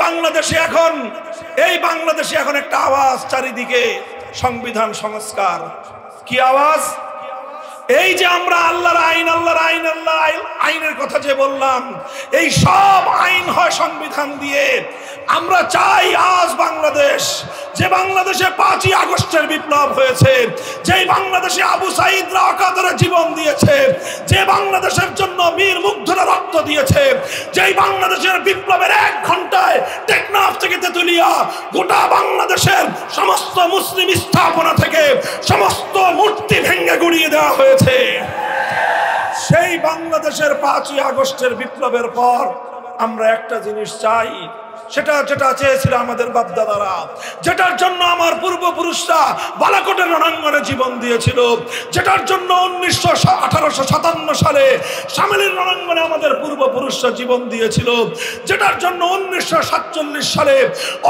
বাংলাদেশে এখন একটা আওয়াজ চারিদিকে, সংবিধান সংস্কার। কি আওয়াজ? এই যে আমরা আল্লাহর আইন আইনের কথা যে বললাম, এই সব আইন হয় সংবিধান দিয়ে। আমরা চাই আজ বাংলাদেশ, যে বাংলাদেশে 5ই আগস্টের বিপ্লব হয়েছে, যে বাংলাদেশে আবু সাঈদরা অকাতরে জীবন দিয়েছে, যে বাংলাদেশের জন্য মীর মুগ্ধরা রক্ত দিয়েছে, যেই বাংলাদেশের বিপ্লবের 1 ঘন্টায় টেকনাফ থেকে তেতুলিয়া গোটা বাংলাদেশের সমস্ত মুসলিম স্থাপনা থেকে সমস্ত মূর্তি ভেঙে গুড়িয়ে দেওয়া হয়েছে, সেই বাংলাদেশের 5ই আগস্টের বিপ্লবের পর আমরা একটা জিনিস চাই, যেটা চেয়েছিল আমাদের বাপদাদারা, যেটার জন্য আমার পূর্বপুরুষরা বালাকোটের রণাঙ্গনে জীবন দিয়েছিল, যেটার জন্য 1857 সালে শামেলির রণাঙ্গনে আমাদের পূর্বপুরুষরা জীবন দিয়েছিল, যেটার জন্য 1947 সালে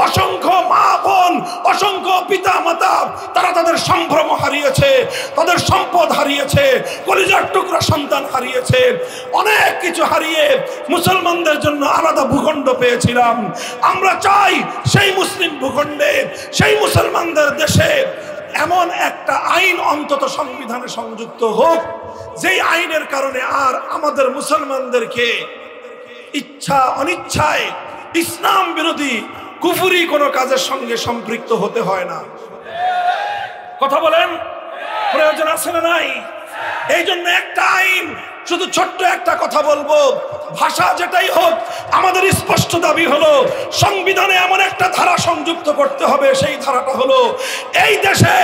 অসংখ্য মা বোন, অসংখ্য পিতা মাতা তারা তাদের সম্ভ্রম হারিয়েছে, তাদের সম্পদ হারিয়েছে, কলিজার টুকরা সন্তান হারিয়েছে, অনেক কিছু হারিয়ে মুসলমানদের জন্য আলাদা ভূখণ্ড পেয়েছিলাম। আমরা চাই সেই মুসলিম ভূখণ্ডে, সেই মুসলমানদের দেশে এমন একটা আইন অন্তত সংবিধানে সংযুক্ত হোক, যেই আইনের কারণে আর আমাদের মুসলমানদেরকে ইচ্ছা অনিচ্ছায় ইসলাম বিরোধী কুফরি কোনো কাজের সঙ্গে সম্পৃক্ত হতে হয় না। কথা বলেন, প্রয়োজন আছে না নাই? এই জন্য একটা আইন, শুধু ছোট্ট একটা কথা বলবো, ভাষা যেটাই হোক, আমাদের স্পষ্ট দাবি হলো সংবিধানে এমন একটা ধারা সংযুক্ত করতে হবে, সেই ধারাটা হলো এই দেশে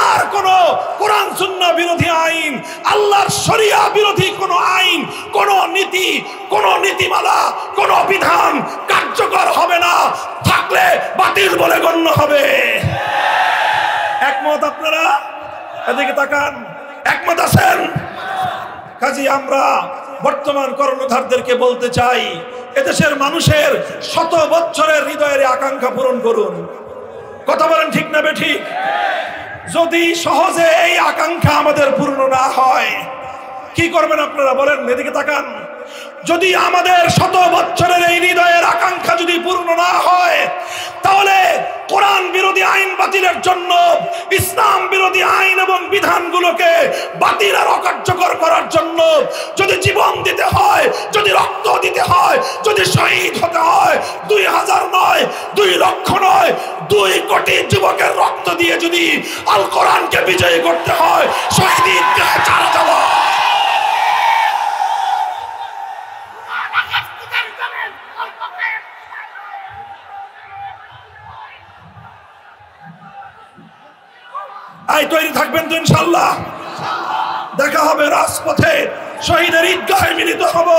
আর কোনো কোরআন সুন্নাহ বিরোধী আইন, আল্লাহর শরিয়া বিরোধী কোনো আইন, কোনো নীতি, কোনো নীতিমালা, কোনো বিধান কার্যকর হবে না, থাকলে বাতিল বলে গণ্য হবে। একমত আপনারা? এদিকে তাকান, একমত আছেন? কাজী আমরা বর্তমান কর্ণধারদেরকে বলতে চাই, এদেশের মানুষের 100 বছরের হৃদয়ের আকাঙ্ক্ষা পূরণ করুন। কথা বলেন ঠিক না বেঠিক? যদি সহজে এই আকাঙ্ক্ষা আমাদের পূর্ণ না হয়, কি করবেন আপনারা বলেন? এদিকে তাকান। যদি আমাদের 100 বছরের এই হৃদয়ের আকাঙ্ক্ষা যদি পূর্ণ না হয়, তাহলে কোরআন বিরোধী আইন বাতিলের জন্য, ইসলাম বিরোধী আইন এবং বিধানগুলোকে বাতিল আর অকার্যকর করার জন্য যদি জীবন দিতে হয়, যদি রক্ত দিতে হয়, যদি শহীদ হতে হয়, 2000 নয়, 2 লক্ষ নয়, 2 কোটি যুবকের রক্ত দিয়ে যদি আল কোরআনকে বিজয়ী করতে হয়, শহীদ ঈদগাহে চারা দেওয়া। আই তৈরি থাকবেন তো ইনশাআল্লাহ? দেখা হবে রাজপথে, শহীদের ঈদগাহে মিলিত হব।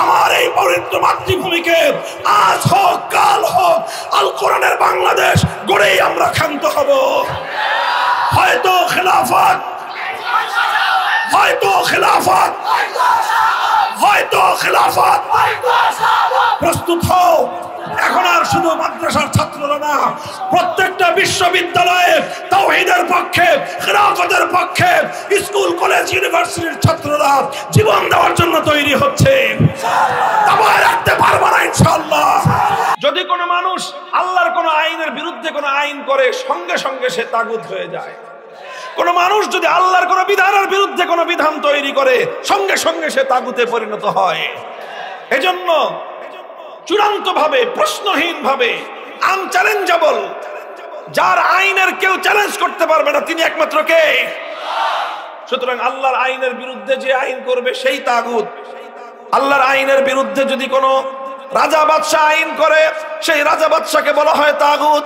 আমার এই পবিত্র মাতৃভূমিকে আজ হোক কাল হোক আল কোরআনের বাংলাদেশ গড়েই আমরা ক্ষান্ত হব। হয়তো খেলাফত, হয়তো খেলাফত, হয়তো খেলাফত। প্রস্তুত হও। এখন আর শুধু মাদ্রাসার ছাত্ররা না, প্রত্যেকটা বিশ্ববিদ্যালয়ে তাওহীদের পক্ষে, খেলাফতের পক্ষে স্কুল কলেজ ইউনিভার্সিটির ছাত্ররা জীবন দেওয়ার জন্য তৈরি হচ্ছে। দাবায় রাখতে পারবে না ইনশাআল্লাহ। যদি কোনো মানুষ আল্লাহর কোনো আইনের বিরুদ্ধে কোনো আইন করে, সঙ্গে সঙ্গে সে তাগুত হয়ে যায়। কোন মানুষ যদি আল্লাহর কোন বিধানের বিরুদ্ধে কোন বিধান তৈরি করে, সঙ্গে সঙ্গে সে তাগুতে পরিণত হয়। এজন্য চূড়ান্ত ভাবে, প্রশ্নহীন ভাবে, আনচ্যালেঞ্জেবল, যার আইনের কেউ চ্যালেঞ্জ করতে পারবে না, তিনি একমাত্র কে? সুতরাং আল্লাহর আইনের বিরুদ্ধে যে আইন করবে সেই তাগুত। আল্লাহর আইনের বিরুদ্ধে যদি কোনো রাজা বাদশাহ আইন করে, সেই রাজা বাদশাকে বলা হয় তাগুত।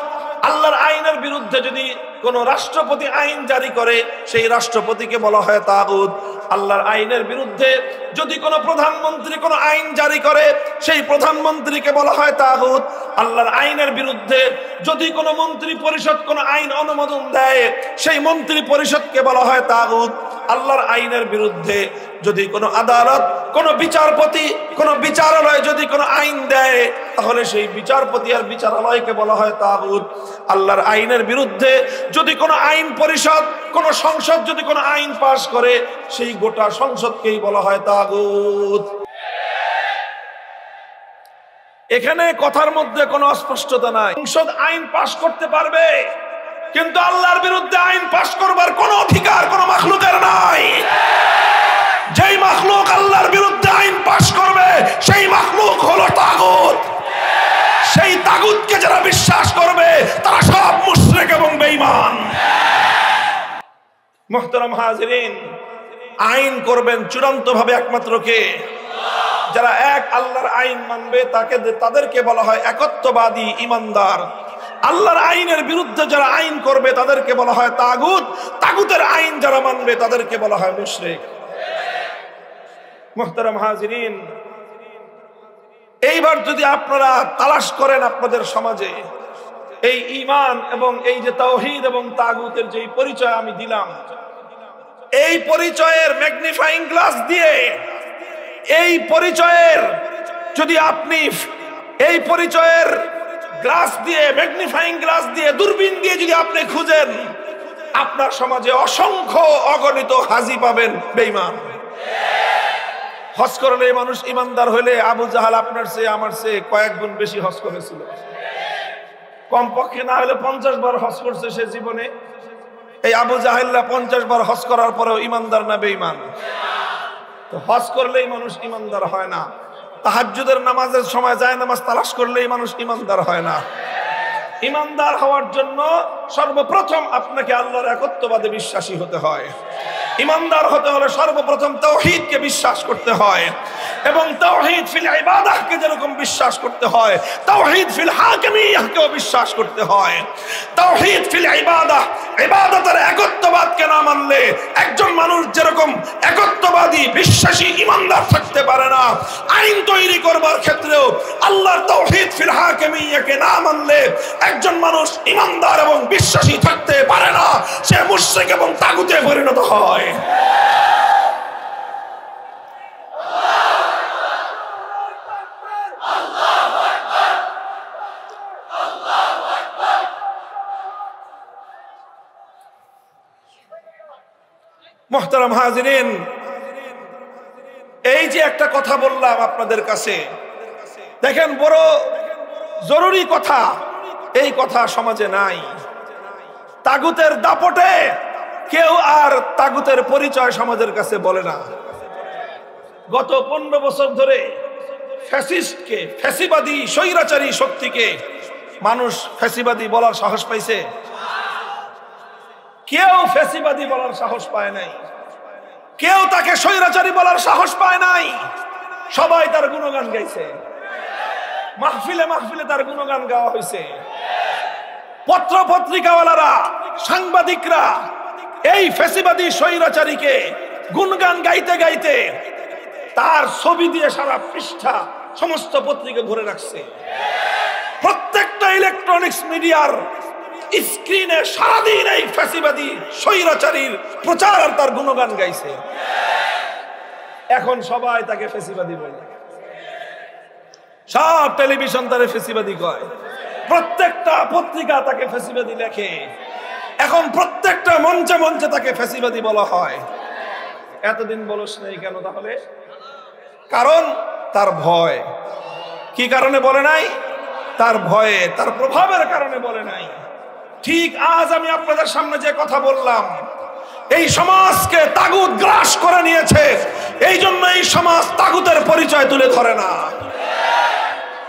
আল্লাহর আইনের বিরুদ্ধে যদি কোন রাষ্ট্রপতি আইন জারি করে, সেই রাষ্ট্রপতিকে বলা হয় তাগুত। আল্লাহর আইনের বিরুদ্ধে যদি কোনো প্রধানমন্ত্রী কোনো আইন জারি করে, সেই প্রধানমন্ত্রীকে বলা হয় তাগুত। আল্লাহর আইনের বিরুদ্ধে যদি কোনো মন্ত্রী পরিষদ কোনো আইন অনুমোদন দেয়, সেই মন্ত্রী পরিষদকে বলা হয় তাগুত। আল্লাহর আইনের বিরুদ্ধে যদি কোনো আদালত, কোনো বিচারপতি, কোনো বিচারালয় যদি কোনো আইন দেয়, তাহলে সেই বিচারপতি আর বিচারালয়কে বলা হয় তাগুত। আল্লাহর আইনের বিরুদ্ধে যদি কোনো আইন পরিষদ, কোনো সংসদ যদি কোনো আইন পাশ করে, সেই গোটা সংসদকেই বলা হয় তাগুত। এখানে কথার মধ্যে কোনো অস্পষ্টতা নাই। সংসদ আইন পাশ করতে পারবে, কিন্তু আল্লাহর বিরুদ্ধে আইন পাশ করবার কোনো অধিকার কোনো মাখলুকের নাই। যেই মাখলুক আল্লাহর বিরুদ্ধে আইন পাশ করবে সেই মাখলুক হলো তাগুত। সেই তাগুতকে যারা বিশ্বাস করবে তারা সব মুশরিক এবং বেঈমান। মুহতারাম হাজিরিন, আইন করবেন চূড়ান্ত ভাবে একমাত্র কে? যারা এক আল্লাহর আইন মানবে তাদেরকে বলা হয় একত্ববাদী ঈমানদার। আল্লাহর আইনের বিরুদ্ধে যারা আইন করবে তাদেরকে বলা হয় তাগুত। তাগুতের আইন যারা মানবে তাদেরকে বলা হয় মুশরিক। মুহতারাম হাজিরিন, এইবার যদি আপনারা তালাশ করেন আপনাদের সমাজে এই ঈমান এবং এই যে তাওহীদ এবং তাগুতের যে পরিচয় আমি দিলাম, এই পরিচয়ের ম্যাগনিফাইং গ্লাস দিয়ে, এই পরিচয়ের যদি আপনি এই পরিচয়ের গ্লাস দিয়ে, ম্যাগনিফাইং গ্লাস দিয়ে, দূরবীন দিয়ে যদি আপনি খুঁজেন, আপনার সমাজে অসংখ্য অগণিত হাজি পাবেন বেঈমান। হজ করলে মানুষ ইমানদার হলে আবু জাহাল আপনার চেয়ে আমার চেয়ে কয়েক গুণ বেশি হজ করেছিল। কমপক্ষে না হলে 50 বার হজ করছে সে জীবনে। এই আবু জাহেলরা 50 বার হজ করার পরেও ইমানদার না বেঈমান? তো হজ করলেই মানুষ ইমানদার হয় না। তাহাজ্জুদের নামাজের সময় যায় নামাজ তালাশ করলেই মানুষ ইমানদার হয় না। ইমানদার হওয়ার জন্য সর্বপ্রথম আপনাকে আল্লাহর একত্ববাদে বিশ্বাসী হতে হয়। ইমানদার হতে হলে সর্বপ্রথম তাওহীদকে বিশ্বাস করতে হয়, এবং তাওহীদ ফিল ইবাদাহকে যেরকম বিশ্বাস করতে হয়, তাওহীদ ফিল হাকিমিয়াহকেও বিশ্বাস করতে হয়। তাওহীদ ফিল ইবাদাহ, ইবাদতের একত্ববাদকে না মানলে একজন মানুষ যেরকম একত্ববাদী বিশ্বাসী ইমানদার থাকতে পারে না, আইন তৈরি করবার ক্ষেত্রেও আল্লাহর তাওহীদ ফিল হাকিমিয়াহকে না মানলে একজন মানুষ ইমানদার এবং বিশ্বাসী থাকতে পারে না, সে মুশরিক এবং তাগুতে পরিণত হয়। মুহতারাম হাজিরিন, এই যে একটা কথা বললাম আপনাদের কাছে, দেখেন বড় জরুরি কথা, এই কথা সমাজে নাই। তাগুতের দাপটে কেউ আর তাগুতের পরিচয় সমাজের কাছে বলে না। গত 15 বছর ধরে ফ্যাসিস্টকে, ফ্যাসিবাদী স্বৈরাচারী শক্তিকে মানুষ ফ্যাসিবাদী বলার সাহস পাইছে? কেউ ফ্যাসিবাদী বলার সাহস পায় নাই, কেউ তাকে স্বৈরাচারী বলার সাহস পায় নাই। সবাই তার গুণগান গাইছে, মাহফিলে মাহফিলে তার গুণগান গাওয়া হয়েছে। পত্র পত্রিকাওয়ালারা, সাংবাদিকরা এই ফ্যাসিবাদী স্বৈরাচারীকে গুণগান গাইতে গাইতে তার ছবি দিয়ে সারা পৃষ্ঠা সমস্ত পত্রিকা ভরে রাখছে। প্রত্যেকটা ইলেকট্রনিক্স মিডিয়ার স্ক্রিনে সারাদিন এই ফ্যাসিবাদী স্বৈরাচারীর প্রচার আর তার গুণগান গাইছে। এখন সবাই তাকে ফ্যাসিবাদী বলে, সব টেলিভিশন তারে ফ্যাসিবাদী কয়, প্রত্যেকটা পত্রিকা তাকে ফ্যাসিবাদী লেখে, এখন প্রত্যেকটা মঞ্চে মঞ্চে তাকে ফ্যাসিবাদী বলা হয়। এতদিন বলস নাই কেন তাহলে? কারণ তার ভয়। কি কারণে বলে নাই? তার ভয়ে, তার প্রভাবের কারণে বলে নাই। ঠিক আজ আমি আপনাদের সামনে যে কথা বললাম, এই সমাজকে তাগুত গ্রাস করে নিয়েছে, এই জন্য এই সমাজ তাগুতের পরিচয় তুলে ধরে না।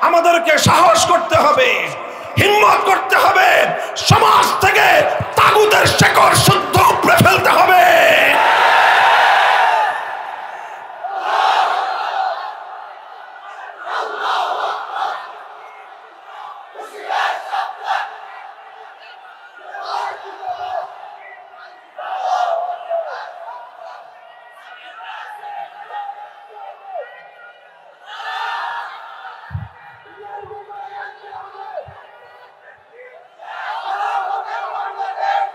আমাদেরকে সাহস করতে হবে, হিম্মত করতে হবে, সমাজ থেকে তাগুতের শেকড় শুদ্ধ উপড়ে ফেলতে হবে।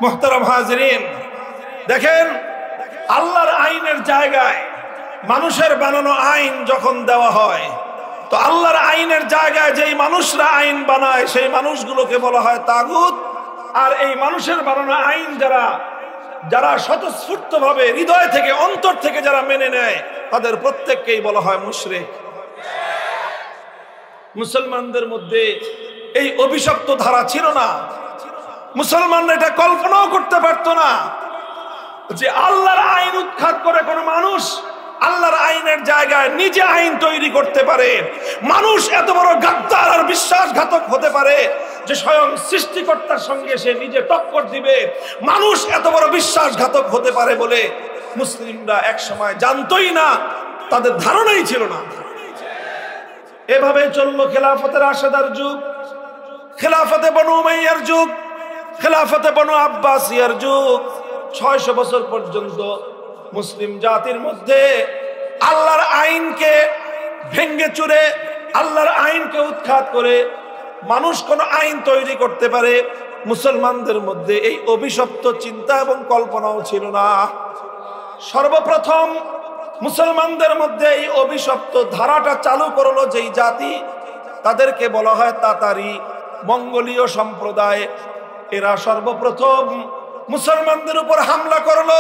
মুহতারাম হাজিরিন, দেখেন আল্লাহর আইনের জায়গায় মানুষের বানানো আইন যখন দেওয়া হয়, তো আল্লাহর আইনের জায়গায় যেই মানুষরা আইন বানায় সেই মানুষগুলোকে বলা হয় তাগুত। আর এই মানুষের বানানো আইন যারা স্বতঃস্ফূর্তভাবে হৃদয় থেকে, অন্তর থেকে যারা মেনে নেয়, তাদের প্রত্যেককেই বলা হয় মুশরিক। মুসলমানদের মধ্যে এই অভিশপ্ত ধারা ছিল না। মুসলমানরা এটা কল্পনাও করতে পারতো না যে আল্লাহর আইন উৎখাত করে কোনো মানুষ আল্লাহর আইনের জায়গায় নিজে আইন তৈরি করতে পারে। মানুষ এত বড় গাদ্দার আর বিশ্বাসঘাতক হতে পারে যে স্বয়ং সৃষ্টিকর্তার সঙ্গে সে নিজে টক্কর দিবে। মানুষ এত বড় বিশ্বাসঘাতক হতে পারে বলে মুসলিমরা এক সময় জানতোই না, তাদের ধারণাই ছিল না। এভাবে চললো খেলাফতে রাশেদার যুগ, খেলাফতে বনু উমাইয়ার যুগ, খেলাফতে বনু আব্বাসিয়ার যুগ। 600 বছর পর্যন্ত মুসলিম জাতির মধ্যে আল্লাহর আইনকে ভেঙ্গে চুরে, আল্লাহর আইনকে উৎখাত করে মানুষ কোন আইন তৈরি করতে পারে, মুসলমানদের মধ্যে এই অভিশপ্ত চিন্তা এবং কল্পনাও ছিল না। সর্বপ্রথম মুসলমানদের মধ্যে এই অভিশপ্ত ধারাটা চালু করলো যেই জাতি, তাদেরকে বলা হয় তাতারি, মঙ্গোলীয় সম্প্রদায়। এরা সর্বপ্রথম মুসলমানদের উপর হামলা করলো,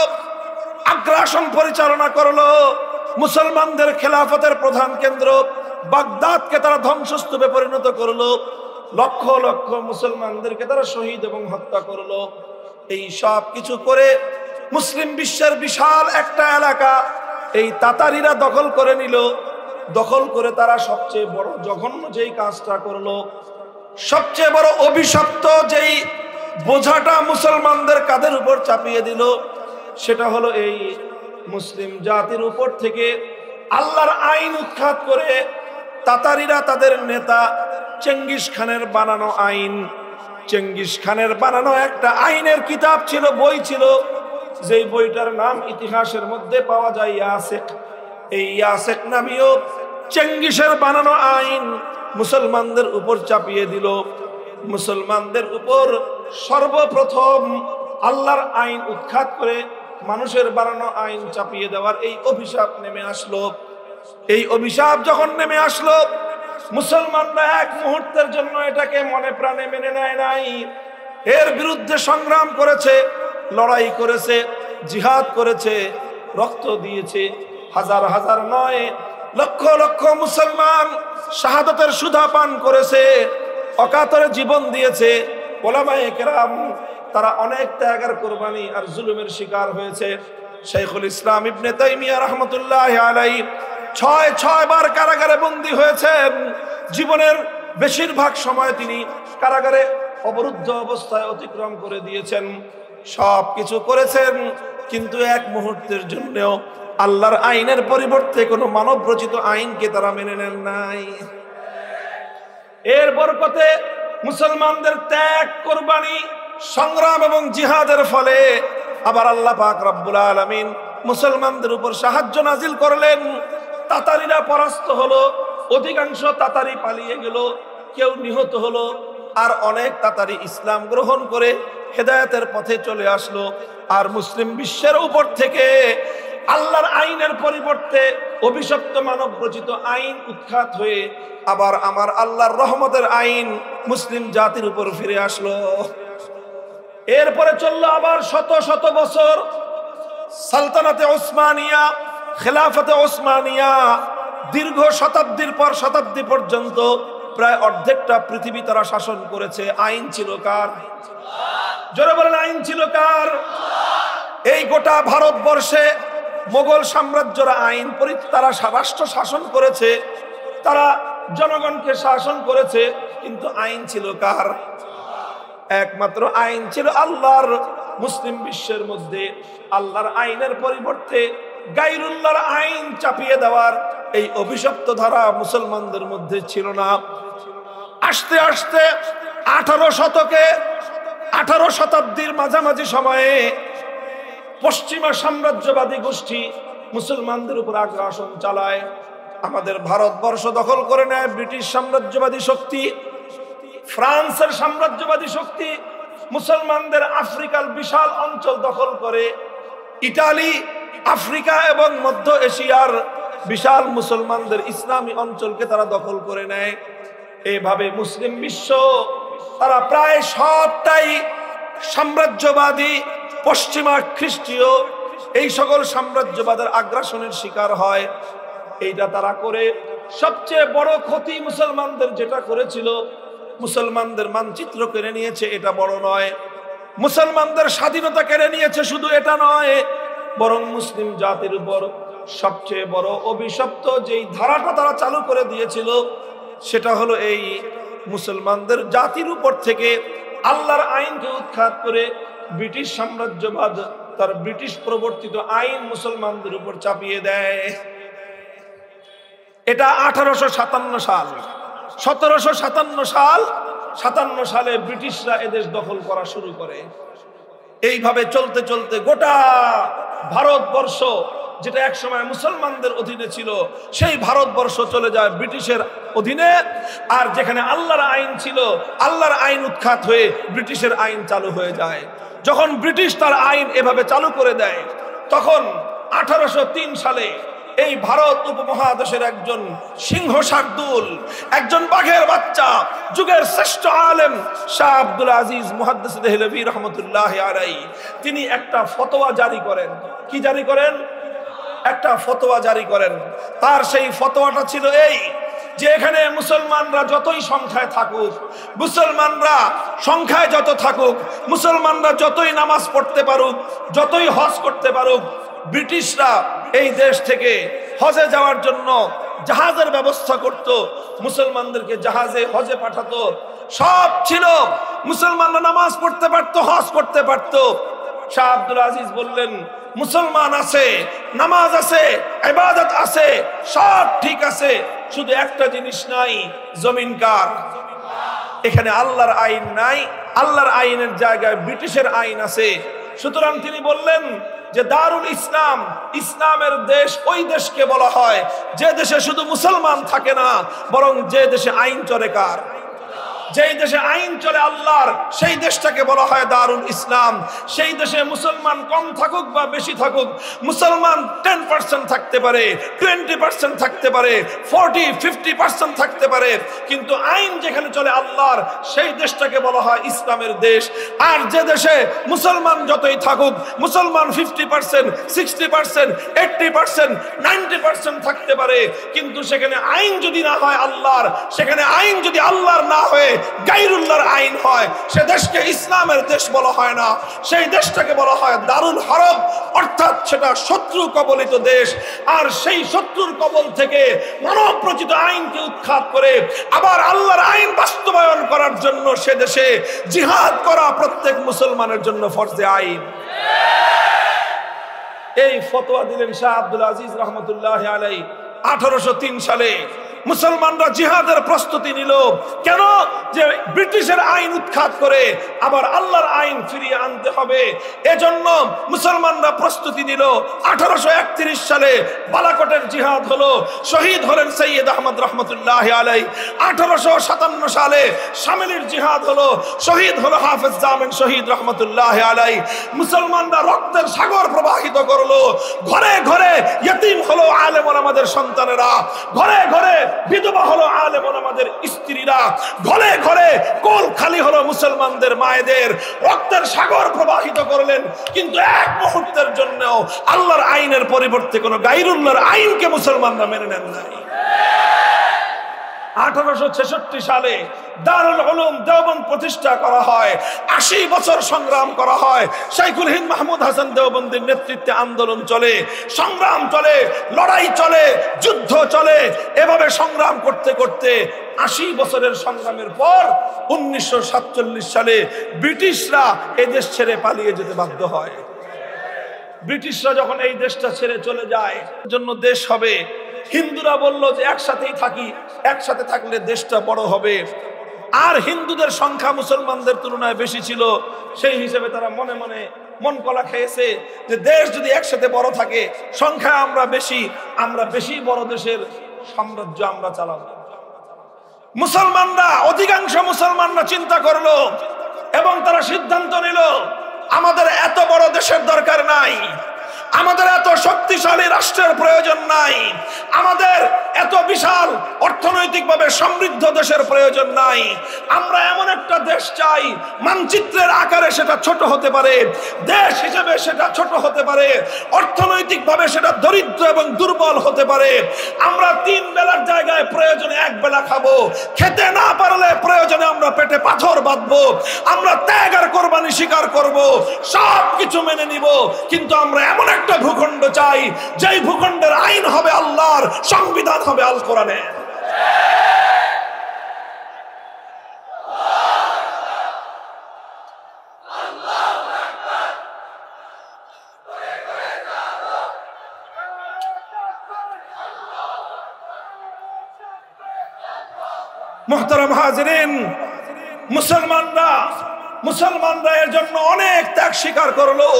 আগ্রাসন পরিচালনা করলো। মুসলমানদের খেলাফতের প্রধান কেন্দ্র বাগদাদকে তারা ধ্বংসস্তূপে পরিণত করলো। লক্ষ লক্ষ মুসলমানদেরকে তারা শহীদ এবং হত্যা করলো। এই সব কিছু করে মুসলিম বিশ্বের বিশাল একটা এলাকা এই তাতারিরা দখল করে নিল। দখল করে তারা সবচেয়ে বড় জঘন্য যেই কাজটা করলো, সবচেয়ে বড় অভিশপ্ত যেই বোঝাটা মুসলমানদের কাঁধের উপর চাপিয়ে দিল, সেটা হলো এই মুসলিম জাতির উপর থেকে আল্লাহর আইন উৎখাত করে তাতারিরা তাদের নেতা চেঙ্গিস খানের বানানো আইন, চেঙ্গিস খানের বানানো একটা আইনের কিতাব ছিল, বই ছিল, যেই বইটার নাম ইতিহাসের মধ্যে পাওয়া যায় ইয়াসেক। এই ইয়াসেক নামীয় চেঙ্গিসের বানানো আইন মুসলমানদের উপর চাপিয়ে দিল। মুসলমানদের উপর সর্বপ্রথম আল্লাহর আইন উৎখাত করে মানুষের বানানো আইন চাপিয়ে দেওয়ার এই অভিশাপ নেমে আসলো। এই অভিশাপ যখন নেমে আসলো, মুসলমানরা এক মুহূর্তের জন্য এটাকে মনে প্রাণে মেনে নেয় নাই। এর বিরুদ্ধে সংগ্রাম করেছে, লড়াই করেছে, জিহাদ করেছে, রক্ত দিয়েছে। হাজার হাজার নয়, লক্ষ লক্ষ মুসলমান শাহাদাতের সুধা পান করেছে, অকাতরে জীবন দিয়েছে। ওলামায়ে কেরাম তারা অনেক ত্যাগের কোরবানি আর জুলুমের শিকার হয়েছে। শাইখুল ইসলাম ইবনে তাইমিয়া রাহমাতুল্লাহি আলাইহি 6 বার কারাগারে বন্দী হয়েছেন। জীবনের বেশিরভাগ সময় তিনি কারাগারে অবরুদ্ধ অবস্থায় অতিক্রম করে দিয়েছেন। সব কিছু করেছেন, কিন্তু এক মুহূর্তের জন্যও আল্লাহর আইনের পরিবর্তে কোনো মানব রচিত আইনকে তারা মেনে নেন নাই। এর বরকতে মুসলমানদের ত্যাগ, কোরবানি, সংগ্রাম এবং জিহাদের ফলে আবার আল্লাহ পাক রব্বুল আলামিন মুসলমানদের উপর সাহায্য নাজিল করলেন। তাতারিরা পরাস্ত হলো, অধিকাংশ তাতারি পালিয়ে গেল, কেউ নিহত হলো, আর অনেক তাতারি ইসলাম গ্রহণ করে হেদায়েতের পথে চলে আসলো। আর মুসলিম বিশ্বের উপর থেকে আল্লাহর আইনের পরিবর্তে অভিশপ্ত মানব রচিত আইন উৎখাত হয়ে আবার আমার আল্লাহর রহমতের আইন মুসলিম জাতির উপর ফিরে আসলো। এরপরে চললো আবার শত শত বছর সালতানাতে ওসমানিয়া, খেলাফতে ওসমানিয়া। দীর্ঘ শতাব্দীর পর শতাব্দী পর্যন্ত প্রায় অর্ধেকটা পৃথিবী তারা শাসন করেছে। আইন ছিল কার? জোরে বলেন, আইন ছিল কার? এই গোটা ভারতবর্ষে মোগল সাম্রাজ্যরা আইন তারা রাষ্ট্র শাসন করেছে, তারা জনগণকে শাসন করেছে, কিন্তু আইন ছিল কার? একমাত্র আইন ছিল আল্লাহর। মুসলিম বিশ্বের মধ্যে আল্লাহর আইনের পরিবর্তে গায়রুল্লাহর আইন চাপিয়ে দেওয়ার এই অভিশপ্ত ধারা মুসলমানদের মধ্যে ছিল না। আস্তে আস্তে 18 শতাব্দীর মাঝামাঝি সময়ে পশ্চিমা সাম্রাজ্যবাদী গোষ্ঠী মুসলমানদের উপর আগ্রাসন চালায়। আমাদের ভারতবর্ষ দখল করে নেয় ব্রিটিশ সাম্রাজ্যবাদী শক্তি, ফ্রান্সের সাম্রাজ্যবাদী শক্তি মুসলমানদের আফ্রিকার বিশাল অঞ্চল দখল করে। ইতালি, আফ্রিকা এবং মধ্য এশিয়ার বিশাল মুসলমানদের ইসলামী অঞ্চলকে তারা দখল করে নেয়। এইভাবে মুসলিম বিশ্ব তারা প্রায় সবটাই সাম্রাজ্যবাদী, পশ্চিমা খ্রিস্টীয় এই সকল সাম্রাজ্যবাদের আগ্রাসনের শিকার হয়। এইটা তারা করে সবচেয়ে বড় ক্ষতি মুসলমানদের যেটা করেছিল, মুসলমানদের মানচিত্র কেড়ে নিয়েছে, এটা বড় নয়। মুসলমানদের স্বাধীনতা কেড়ে নিয়েছে, শুধু এটা নয়, বরং মুসলিম জাতির উপর সবচেয়ে বড় অভিশপ্ত যেই ধারাটা তারা চালু করে দিয়েছিল, সেটা হলো এই মুসলমানদের জাতির উপর থেকে আল্লাহর আইনকে উৎখাত করে ব্রিটিশ সাম্রাজ্যবাদ তার ব্রিটিশ প্রবর্তিত আইন মুসলমানদের উপর চাপিয়ে দেয়। এটা 1857 সাল, 1757 সালে ব্রিটিশরা এদেশ দখল করা শুরু করে। এইভাবে চলতে চলতে গোটা ভারতবর্ষ, যেটা একসময় মুসলমানদের অধীনে ছিল, সেই ভারতবর্ষ চলে যায় ব্রিটিশের অধীনে। আর যেখানে আল্লাহর আইন ছিল, আল্লাহর আইন উৎখাত হয়ে ব্রিটিশের আইন চালু হয়ে যায়। যখন ব্রিটিশ তার আইন এভাবে চালু করে দেয়, তখন 1803 সালে এই ভারত উপমহাদেশের একজন সিংহ শার্দুল, একজন বাঘের বাচ্চা, যুগের শ্রেষ্ঠ আলেম শাহ আব্দুল আজিজ মুহাদ্দিস দেহলভী রহমতুল্লাহ আলাইহি, তিনি একটা ফতোয়া জারি করেন। কি জারি করেন? একটা ফতোয়া জারি করেন। তার সেই ফতোয়াটা ছিল এই যে এখানে মুসলমানরা যতই সংখ্যায় থাকুক, মুসলমানরা সংখ্যায় যত থাকুক, মুসলমানরা যতই নামাজ পড়তে পারুক, যতই হজ করতে পারুক, ব্রিটিশরা এই দেশ থেকে হজে যাওয়ার জন্য জাহাজের ব্যবস্থা করত, মুসলমানদেরকে জাহাজে হজে পাঠাতো, সব ছিল। মুসলমানরা নামাজ পড়তে পারতো, হজ করতে পারতো। শাহ আব্দুল আজিজ বললেন, মুসলমান আছে, নামাজ আছে, ইবাদত আছে, সব ঠিক আছে, শুধু একটা জিনিস নাই, জমিন কার? এখানে আল্লাহর আইন নাই, আল্লাহর আইনের জায়গায় ব্রিটিশের আইন আছে। সুতরাং তিনি বললেন যে দারুল ইসলাম, ইসলামের দেশ ওই দেশকে বলা হয় যে দেশে শুধু মুসলমান থাকে না, বরং যে দেশে আইন চলে কার? যেই দেশে আইন চলে আল্লাহর, সেই দেশটাকে বলা হয় দারুল ইসলাম। সেই দেশে মুসলমান কম থাকুক বা বেশি থাকুক, মুসলমান 10% থাকতে পারে, 20% থাকতে পারে, 40-50% থাকতে পারে, কিন্তু আইন যেখানে চলে আল্লাহর, সেই দেশটাকে বলা হয় ইসলামের দেশ। আর যে দেশে মুসলমান যতই থাকুক, মুসলমান 50%, 60%, 80%, 90% থাকতে পারে, কিন্তু সেখানে আইন যদি না হয় আল্লাহর, সেখানে আইন যদি আল্লাহর না হয়ে গায়রুল্লাহর আইন হয়, সে দেশকে ইসলামের দেশ বলা হয় না, সেই দেশটাকে বলা হয় দারুল হরব, অর্থাৎ সেটা শত্রু কবলিত দেশ। আর সেই শত্রুর কবল থেকে মানব রচিত আইনকে উৎখাত করে আবার আল্লাহর আইন বাস্তবায়ন করার জন্য সে দেশে জিহাদ করা প্রত্যেক মুসলমানের জন্য ফরজে আইন। এই ফতোয়া দিলেন শাহ আব্দুল আজিজ রহমতুল্লাহ আলাইহি 1803 সালে। মুসলমানরা জিহাদের প্রস্তুতি নিল। কেন? যে ব্রিটিশের আইন উৎখাত করে আবার আল্লাহর আইন ফিরিয়ে আনতে হবে, এজন্য মুসলমানরা প্রস্তুতি নিল। 1831 সালে বালাকোটের জিহাদ হলো, শহীদ হলেন সৈয়দ আহমদ রহমতুল্লাহ আলাইহি। 1857 সালে শামিলির জিহাদ হলো, শহীদ হলো হাফেজ জামিন শহীদ রহমতুল্লাহ আলাইহি। মুসলমানরা রক্তের সাগর প্রবাহিত করলো, ঘরে ঘরে ইতিম হলো আলেম ওলামাদের সন্তানেরা, ঘরে ঘরে বিধবা হলো আলেম ওলামাদের স্ত্রীরা, ঘরে ঘরে কোল খালি হলো মুসলমানদের মায়েদের। রক্তের সাগর প্রবাহিত করলেন, কিন্তু এক মুহূর্তের জন্য আল্লাহর আইনের পরিবর্তে কোন গায়রুল্লাহর আইনকে মুসলমানরা মেনে নেন নাই। 1866 সালে দারুল উলুম দেওবন্দ প্রতিষ্ঠা করা হয়। 80 বছর সংগ্রাম করা হয়। শাইখুল হিন্দ মাহমুদ হাসান দেওবন্দির নেতৃত্বে আন্দোলন চলে, সংগ্রাম চলে, লড়াই চলে, যুদ্ধ চলে। এভাবে সংগ্রাম করতে করতে 80 বছরের সংগ্রামের পর 1947 সালে ব্রিটিশরা এই দেশ ছেড়ে পালিয়ে যেতে বাধ্য হয়। ব্রিটিশরা যখন এই দেশটা ছেড়ে চলে যায়, জন্য দেশ হবে, হিন্দুরা বলল যে একসাথেই থাকি, একসাথে থাকলে দেশটা বড় হবে। আর হিন্দুদের সংখ্যা মুসলমানদের তুলনায় বেশি ছিল, সেই হিসেবে তারা মনে মনে মন কলা খেয়েছে যে দেশ যদি একসাথে বড় থাকে, সংখ্যা আমরা বেশি বড় দেশের সাম্রাজ্য আমরা চালাবো। মুসলমানরা, অধিকাংশ মুসলমানরা চিন্তা করলো এবং তারা সিদ্ধান্ত নিল, আমাদের এত বড় দেশের দরকার নাই, আমাদের এত শক্তিশালী রাষ্ট্রের প্রয়োজন নাই, আমাদের এত বিশাল অর্থনৈতিকভাবে সমৃদ্ধ দেশের প্রয়োজন নাই। আমরা এমন একটা দেশ চাই, মানচিত্রের আকারে সেটা ছোট হতে পারে, দেশ হিসেবে সেটা ছোট হতে পারে, অর্থনৈতিকভাবে সেটা দরিদ্র এবং দুর্বল হতে পারে। আমরা 3 বেলার জায়গায় প্রয়োজনে 1 বেলা খাবো, খেতে না পারলে প্রয়োজনে আমরা পেটে পাথর বাঁধবো, আমরা ত্যাগ আর কোরবানি স্বীকার করব, সব কিছু মেনে নিব। কিন্তু আমরা এমন একটা ভূখণ্ড চাই, যেই ভূখণ্ডের আইন হবে আল্লাহর, সংবিধান হবে আল কোরআনের। মুহতারাম হাজিরিন, মুসলমানরা এর জন্য অনেক ত্যাগ স্বীকার করলো।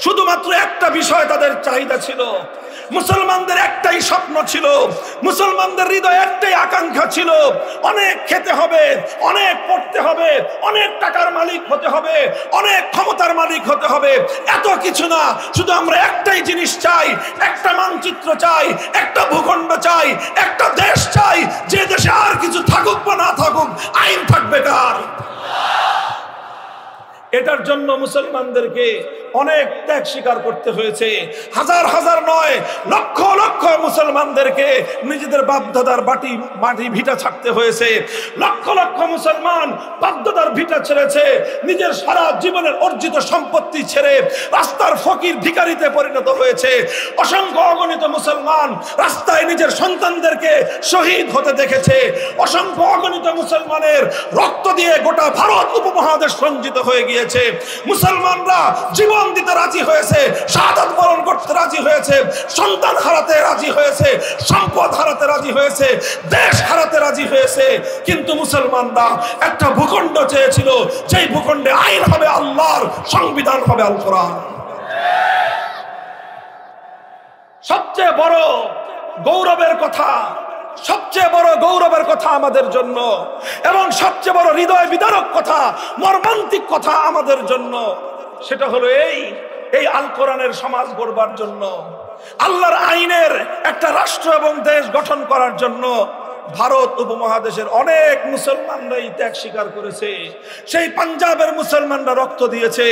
শুধুমাত্র একটা বিষয় তাদের চাহিদা ছিল, মুসলমানদের একটাই স্বপ্ন ছিল, মুসলমানদের হৃদয়ে একটাই আকাঙ্ক্ষা ছিল, অনেক খেতে হবে, অনেক পড়তে হবে, অনেক টাকার মালিক হতে হবে, অনেক ক্ষমতার মালিক হতে হবে। এত কিছু না, শুধু আমরা একটাই জিনিস চাই, একটা মানচিত্র চাই, একটা ভূখণ্ড চাই, একটা দেশ চাই, যে দেশে আর কিছু থাকুক বা না থাকুক আইন থাকবে কার। এটার জন্য মুসলমানদেরকে অনেক ত্যাগ স্বীকার করতে হয়েছে। হাজার হাজার নয়, লক্ষ লক্ষ মুসলমানদেরকে নিজেদের বাপদাদার মাটি ভিটা ছাড়তে হয়েছে। লক্ষ লক্ষ মুসলমান বাপদাদার ভিটা ছেড়েছে, নিজের সারা জীবনের অর্জিত সম্পত্তি ছেড়ে রাস্তার ফকির ভিখারিতে পরিণত হয়েছে। অসংখ্য অগণিত মুসলমান রাস্তায় নিজের সন্তানদেরকে শহীদ হতে দেখেছে। অসংখ্য অগণিত মুসলমানের রক্ত দিয়ে গোটা ভারত উপমহাদেশ রঞ্জিত হয়ে গিয়েছে। মুসলমানরা জীবন দিতে রাজি হয়েছে, শাহাদাত বরণ করতে রাজি হয়েছে, সন্তান হারাতে রাজি হয়েছে, সম্পদ হারাতে রাজি হয়েছে, দেশ হারাতে রাজি হয়েছে। কিন্তু মুসলমানরা একটা ভূখণ্ড চেয়েছিল, যেই ভূখণ্ডে আইন হবে আল্লাহর, সংবিধান হবে আল কোরআন। সবচেয়ে বড় গৌরবের কথা, সবচেয়ে বড় গৌরবের কথা আমাদের জন্য, এবং সবচেয়ে বড় হৃদয় বিদারক কথা, মর্মান্তিক কথা আমাদের জন্য, সেটা হলো এই আল কোরআনের সমাজ গড়বার জন্য, আল্লাহর আইনের একটা রাষ্ট্র এবং দেশ গঠন করার জন্য ভারত উপমহাদেশের অনেক মুসলমানরাই ত্যাগ স্বীকার করেছে। সেই পাঞ্জাবের মুসলমানরা রক্ত দিয়েছে,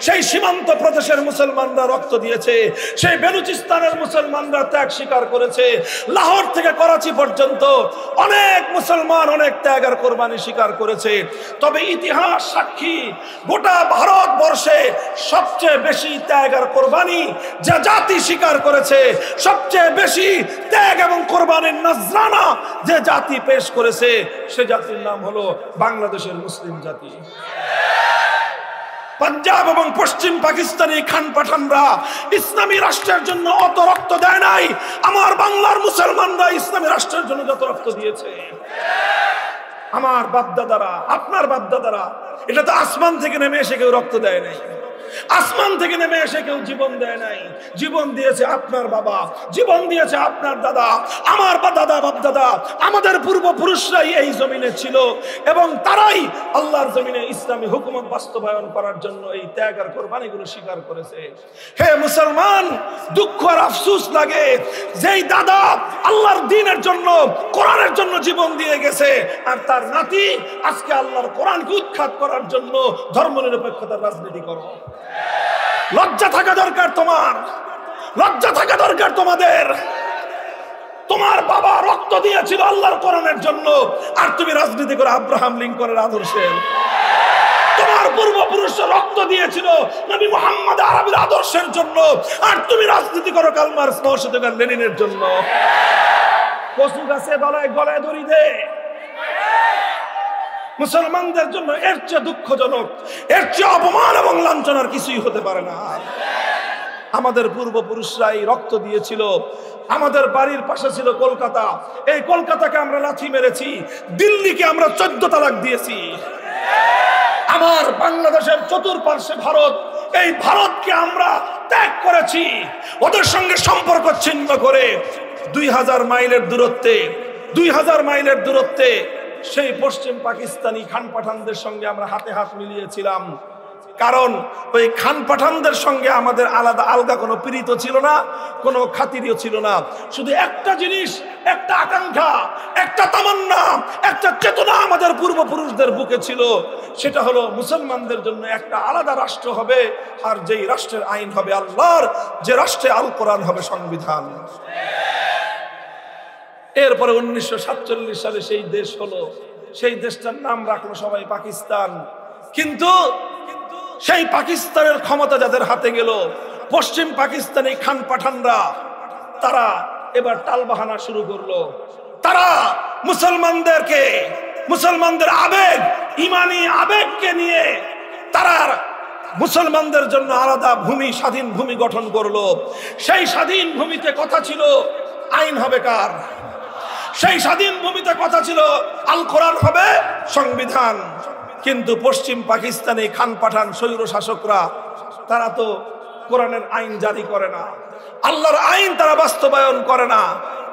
সেই সীমান্ত প্রদেশের মুসলমানরা রক্ত দিয়েছে, সেই বেলুচিস্তানের মুসলমানরা ত্যাগ স্বীকার করেছে। লাহোর থেকে করাচি পর্যন্ত অনেক মুসলমান অনেক ত্যাগ আর কোরবানি স্বীকার করেছে। তবে ইতিহাস সাক্ষী, গোটা ভারতবর্ষে সবচেয়ে বেশি ত্যাগ আর কোরবানি যে জাতি স্বীকার করেছে, সবচেয়ে বেশি ত্যাগ এবং কোরবানির নজরানা যে জাতি পেশ করেছে, সে জাতির নাম হলো বাংলাদেশের মুসলিম জাতি। পাঞ্জাব এবং পশ্চিম পাকিস্তানি খান পাঠানরা ইসলামী রাষ্ট্রের জন্য অত রক্ত দেয় নাই, আমার বাংলার মুসলমানরা ইসলামী রাষ্ট্রের জন্য যত রক্ত দিয়েছে। আমার বাপদাদারা, আপনার বাপদাদারা, এটা তো আসমান থেকে নেমে এসে কেউ রক্ত দেয় নাই, আসমান থেকে নেমে এসে কেউ জীবন দেয় নাই। জীবন দিয়েছে আপনার বাবা, জীবন দিয়েছে আপনার দাদা, আমার দাদা বাপদাদা, আমাদের পূর্বপুরুষরাই এই জমিনে ছিল, এবং তারাই আল্লাহর জমিনে ইসলামী হুকুমত বাস্তবায়ন করার জন্য এই ত্যাগ আর কোরবানিগুলো স্বীকার করেছে। হে মুসলমান, দুঃখ আর আফসোস লাগে, যেই দাদা আল্লাহর দ্বীনের জন্য, কোরআনের জন্য জীবন দিয়ে গেছে, আর তার নাতি আজকে আল্লাহর কোরআনকে উৎখাত করার জন্য ধর্মনিরপেক্ষতার রাজনীতি করো। লজ্জা থাকা দরকার তোমার, লজ্জা থাকা দরকার তোমাদের। তোমার বাবা রক্ত দিয়েছিল আল্লাহর কোরআনের জন্য, আর তুমি রাজনীতি করে আব্রাহাম লিঙ্কনের আদর্শে। তোমার পূর্বপুরুষরা রক্ত দিয়েছিল নবী মুহাম্মদ আরবির আদর্শের জন্য, আর তুমি রাজনীতি করো কার্ল মার্কস, মাও সেতুং, লেনিনের জন্য। কচু গাছে গলায় গলায় দড়ি দে। মুসলমানদের জন্য এর চেয়ে দুঃখজনক, এর চেয়ে অপমান এবং লাঞ্ছনার কিছুই হতে পারে না। আমাদের পূর্বপুরুষরাই রক্ত দিয়েছিল। আমাদের বাড়ির পাশে ছিল কলকাতা, এই কলকাতাকে আমরা লাথি মেরেছি, দিল্লিকে আমরা 14 তালাক দিয়েছি। আমার বাংলাদেশের চতুর্পার্শ্বে ভারত, এই ভারতকে আমরা ত্যাগ করেছি, ওদের সঙ্গে সম্পর্ক ছিন্ন করে 2000 মাইলের দূরত্বে, 2000 মাইলের দূরত্বে সেই পশ্চিম পাকিস্তানি খান পাঠানদের সঙ্গে আমরা হাতে হাত মিলিয়েছিলাম। কারণ ওই খান পাঠানদের সঙ্গে আমাদের আলাদা আলগা কোনো পীড়িত ছিল না, কোনো খাতিরও ছিল না। শুধু একটা জিনিস, একটা আকাঙ্ক্ষা, একটা তামান্না, একটা চেতনা আমাদের পূর্বপুরুষদের বুকে ছিল, সেটা হলো মুসলমানদের জন্য একটা আলাদা রাষ্ট্র হবে, আর যেই রাষ্ট্রের আইন হবে আল্লাহর, যে রাষ্ট্রে আল কোরআন হবে সংবিধান। এরপরে 1947 সালে সেই দেশ হলো, সেই দেশটার নাম রাখলো সবাই পাকিস্তান। কিন্তু সেই পাকিস্তানের ক্ষমতা যাদের হাতে গেল, পশ্চিম পাকিস্তানি খান পাঠানরা, তারা এবার টালবাহানা শুরু করলো। তারা মুসলমানদের আবেগ, ইমানি আবেগকে নিয়ে তারা মুসলমানদের জন্য আলাদা ভূমি, স্বাধীন ভূমি গঠন করলো। সেই স্বাধীন ভূমিতে কথা ছিল আইন হবে কার? সেই স্বাধীন ভূমিতে কথা ছিল আল কোরআন হবে সংবিধান। কিন্তু পশ্চিম পাকিস্তানে খান পাঠান স্বৈর শাসকরা, তারা তো কোরআনের আইন জারি করে না, আল্লাহর আইন তারা বাস্তবায়ন করে না।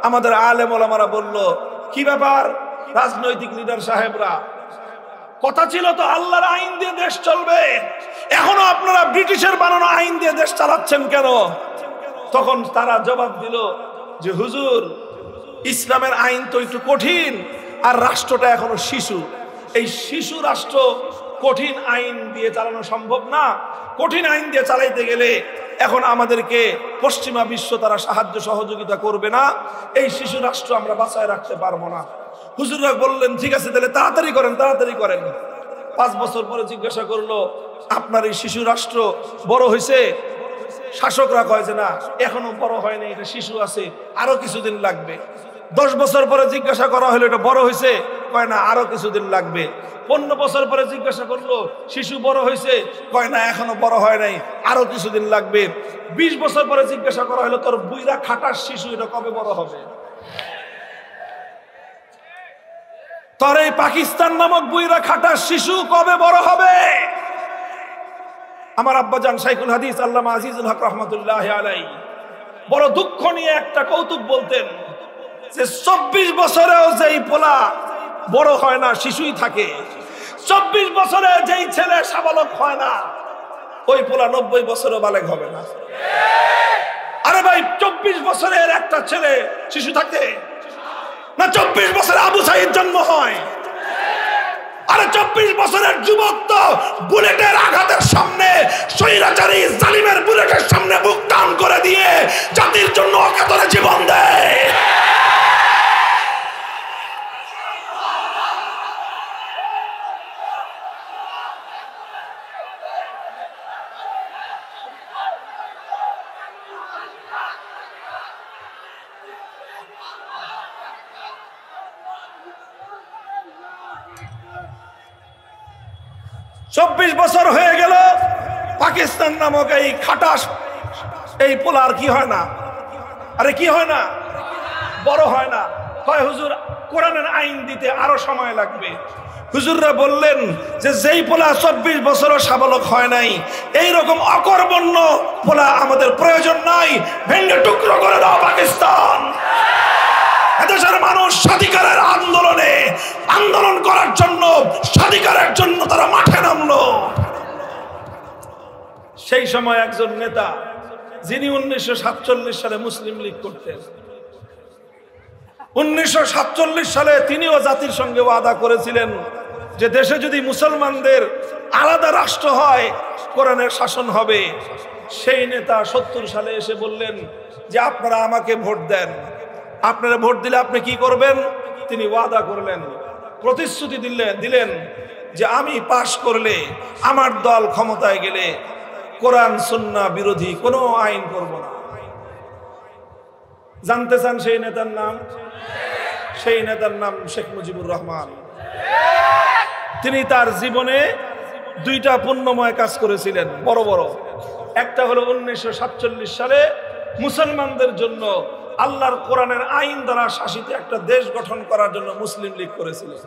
আমাদের আলেম ওলামারা বলল, কি ব্যাপার রাজনৈতিক লিডার সাহেবরা, কথা ছিল তো আল্লাহর আইন দিয়ে দেশ চলবে, এখনো আপনারা ব্রিটিশের বানানো আইন দিয়ে দেশ চালাচ্ছেন কেন? তখন তারা জবাব দিল যে হুজুর, ইসলামের আইন তো একটু কঠিন, আর রাষ্ট্রটা এখনো শিশু। এই শিশু রাষ্ট্র কঠিন আইন দিয়ে চালানো সম্ভব না। কঠিন আইন দিয়ে চালাইতে গেলে এখন আমাদেরকে পশ্চিমা বিশ্ব তারা সাহায্য সহযোগিতা করবে না, এই শিশু রাষ্ট্র আমরা বাঁচায় রাখতে পারবো না। হুজুররা বললেন ঠিক আছে, তাহলে তাড়াতাড়ি করেন, তাড়াতাড়ি করেন। 5 বছর পরে জিজ্ঞাসা করলো, আপনার এই শিশু রাষ্ট্র বড় হয়েছে? শাসকরা কয় যে না, এখনো বড় হয়নি, এটা শিশু আছে, আরো কিছুদিন লাগবে। 10 বছর পরে জিজ্ঞাসা করা হলো, এটা বড় হয়েছে? কয় না, আরো কিছুদিন লাগবে। 15 বছর পরে জিজ্ঞাসা করলো, শিশু বড় হয়েছে? কয় না, এখনো বড় হয় নাই, আরো কিছুদিন লাগবে। 20 বছর পরে জিজ্ঞাসা করা হলো, তোর বুইরা খাটার শিশু, এটা কবে বড় হবে? তোর এই পাকিস্তান নামক বুইরা খাটার শিশু কবে বড় হবে? আমার আব্বাজান শাইখুল হাদিস আল্লামা আজিজুল হক রহমাতুল্লাহ আলাইহি বড় দুঃখ নিয়ে একটা কৌতুক বলতেন যে 24 বছরেও যেই পোলা বড় হয় না, শিশুই থাকে। 24 বছরে যেই ছেলে সাবালক হয় না, ওই পোলা 90 বছরেও বালেগ হবে না। আরে ভাই, 24 বছরের একটা ছেলে শিশু থাকে না? 24 বছরে আবু সাইদ জন্ম হয়। আরে 24 বছরের যুবক তো বুলেটের আঘাতের সামনে, স্বৈরাচারী জালিমের বুলেটের সামনে বুক টান করে দিয়ে জাতির জন্য অকাতরে জীবন দেয়। চব্বিশ বছর হয়ে গেল, পাকিস্তান নামক এই খাটাস এই পোলার কি হয় না? আরে কি হয় না? বড় হয় না। হয় হুজুর, কোরআনের আইন দিতে আরো সময় লাগবে। হুজুররা বললেন যে যেই পোলা 24 বছরও সাবালক হয় নাই, এইরকম অকর্মণ্য পোলা আমাদের প্রয়োজন নাই, ভেঙে টুকরো করে দাও পাকিস্তান। এদেশের মানুষ স্বাধিকারের আন্দোলন করার জন্য, স্বাধিকারের জন্য তারা মাঠে নামলো। সেই সময় একজন নেতা, যিনি 1947 সালে মুসলিম লীগ করতেন, 1947 সালে তিনিও জাতির সঙ্গে ওয়াদা করেছিলেন যে দেশে যদি মুসলমানদের আলাদা রাষ্ট্র হয়, কোরআনের শাসন হবে। সেই নেতা 70 সালে এসে বললেন যে আপনারা আমাকে ভোট দেন, আপনারা ভোট দিলে আপনি কি করবেন? তিনি ওয়াদা করলেন, প্রতিশ্রুতি দিলেন যে আমি পাশ করলে, আমার দল ক্ষমতায় গেলে কোরআন সুন্নাহ বিরোধী কোনো আইন করব না। জানতে চান সেই নেতার নাম? সেই নেতার নাম শেখ মুজিবুর রহমান। তিনি তার জীবনে 2টা পুণ্যময় কাজ করেছিলেন, বড় বড়। একটা হলো 1947 সালে মুসলমানদের জন্য আল্লাহর কোরআনের আইন দ্বারা শাসিত একটা দেশ গঠন করার জন্য মুসলিম লীগ করেছিলেন।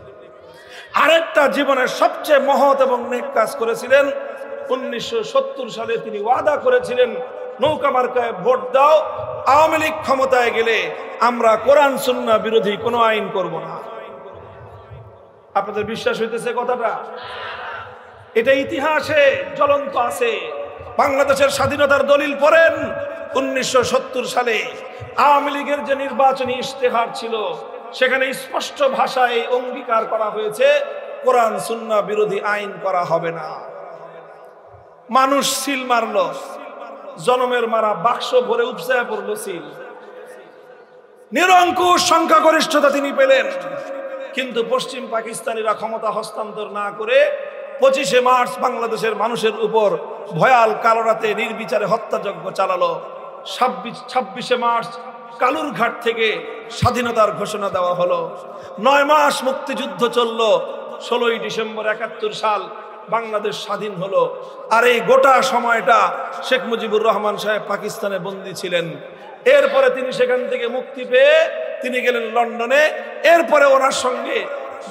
আরেকটা জীবনের সবচেয়ে মহৎ এবং নেক কাজ করেছিলেন, 1970 সালে তিনি ওয়াদা করেছিলেন, নৌকা মার্কায় ভোট দাও, আওয়ামী লীগ ক্ষমতায় গেলে আমরা কোরআন সুন্নাহ বিরোধী কোনো আইন করব না। আপনাদের বিশ্বাস হইতেছে কথাটা? এটা ইতিহাসে জ্বলন্ত আছে। বাংলাদেশের স্বাধীনতার দলিল পড়েন, 1970 সালে আওয়ামী লীগের যে নির্বাচনী ইশতেহার ছিল সেখানে স্পষ্ট ভাষায় অঙ্গীকার করা হয়েছে কোরআন সুন্নাহ বিরোধী আইন করা হবে না। মানুষ সিল মারল, জনমের মারা বাক্স ভরে উপসায় পড়ল সিল। নিরঙ্কুশ সংখ্যাগরিষ্ঠতা তিনি পেলেন, কিন্তু পশ্চিম পাকিস্তানিরা ক্ষমতা হস্তান্তর না করে 25শে মার্চ বাংলাদেশের মানুষের উপর ভয়াল কালো রাতে নির্বিচারে হত্যাযজ্ঞ চালালো। 26শে মার্চ কালুরঘাট থেকে স্বাধীনতার ঘোষণা দেওয়া হলো। 9 মাস মুক্তিযুদ্ধ চলল। 16ই ডিসেম্বর 71 সাল বাংলাদেশ স্বাধীন হলো। আর এই গোটা সময়টা শেখ মুজিবুর রহমান সাহেব পাকিস্তানে বন্দী ছিলেন। এরপরে তিনি সেখান থেকে মুক্তি পেয়ে তিনি গেলেন লন্ডনে। এরপরে ওনার সঙ্গে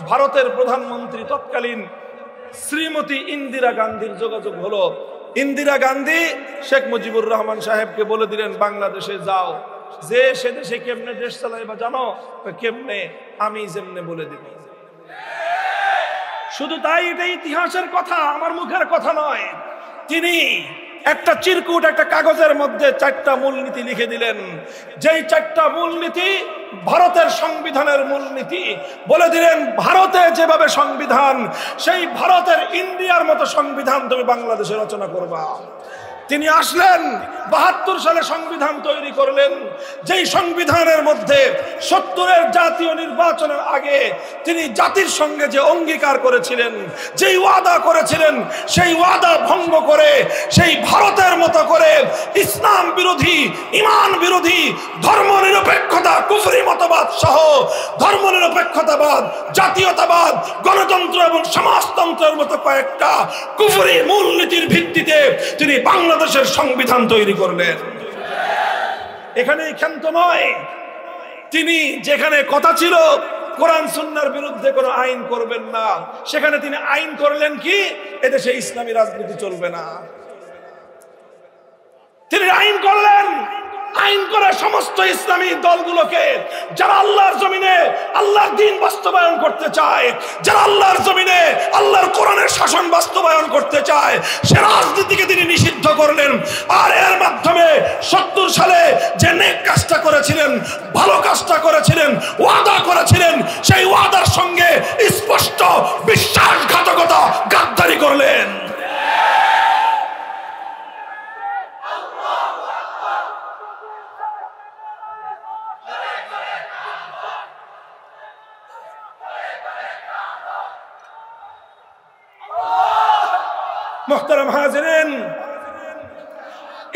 ভারতের প্রধানমন্ত্রী তৎকালীন শ্রীমতী ইন্দিরা গান্ধীর যোগাযোগ হলো। ইন্দিরা গান্ধী শেখ মুজিবুর রহমান সাহেবকে বলে দিলেন, বাংলাদেশে যাও, যে সে দেশে কেমনে দেশ চালাইবা জানো? কেমনে? আমি যেমনে বলে দিব। শুধু তাই, এটা ইতিহাসের কথা, আমার মুখের কথা নয়। তিনি একটা চিরকুট একটা কাগজের মধ্যে 4টা মূলনীতি লিখে দিলেন। যেই 4টা মূলনীতি ভারতের সংবিধানের মূলনীতি। বলে দিলেন, ভারতে যেভাবে সংবিধান, সেই ভারতের ইন্ডিয়ার মতো সংবিধান তুমি বাংলাদেশে রচনা করবা। তিনি আসলেন, 72 সালে সংবিধান তৈরি করলেন। যেই সংবিধানের মধ্যে 70-এর জাতীয় নির্বাচনের আগে তিনি জাতির সঙ্গে যে অঙ্গীকার করেছিলেন, যেই ওয়াদা করেছিলেন, সেই ওয়াদা ভঙ্গ করে সেই ভারতের মতো করে ইসলাম বিরোধী, ইমান বিরোধী, ধর্মনিরপেক্ষতা, কুফরি মতবাদ সহ ধর্মনিরপেক্ষতাবাদ, জাতীয়তাবাদ, গণতন্ত্র এবং সমাজতন্ত্রের মতো কয়েকটা কুফরি মূলনীতির ভিত্তিতে তিনি বাংলাদেশের সংবিধান তৈরি করলেন। এখানে ক্ষান্ত নয়, তিনি যেখানে কথা ছিল কোরআন সুন্নাহর বিরুদ্ধে কোনো আইন করবেন না, সেখানে তিনি আইন করলেন কি? এদেশে ইসলামী রাজনীতি চলবে না। তিনি আইন করলেন, আইন করে সমস্ত ইসলামী দলগুলোকে, যারা আল্লাহর জমিনে আল্লাহর দ্বীন বাস্তবায়ন করতে চায়, যারা আল্লাহর জমিনে আল্লাহর কোরআনের শাসন বাস্তবায়ন করতে চায়, সে রাজনীতিকে তিনি নিষিদ্ধ করলেন। আর এর মাধ্যমে 70 সালে যে নেক কাজটা করেছিলেন, ভালো কাজটা করেছিলেন, ওয়াদা করেছিলেন, সেই ওয়াদার সঙ্গে স্পষ্ট বিশ্বাসঘাতকতা, গাদ্দারি করলেন। মুহতারাম হাজিরিন,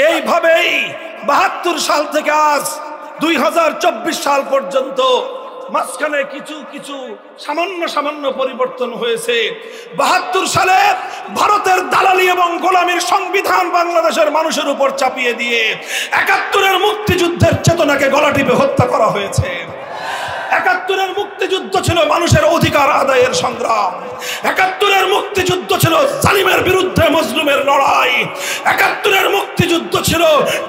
এইভাবেই 72 সাল থেকে আজ 2024 সাল পর্যন্ত মাঝখানে কিছু সামান্য পরিবর্তন হয়েছে। 72 সালে ভারতের দালালি এবং গোলামীর সংবিধান বাংলাদেশের মানুষের উপর চাপিয়ে দিয়ে 71-এর মুক্তিযুদ্ধের চেতনাকে গলা টিপে হত্যা করা হয়েছে। 71-এর মুক্তিযুদ্ধ ছিল মানুষের অধিকার আদায়ের সংগ্রাম। 71-এর মুক্তিযুদ্ধ ছিল জালিমের বিরুদ্ধে মজলুমের লড়াই। 71-এর মুক্তিযুদ্ধ ছিল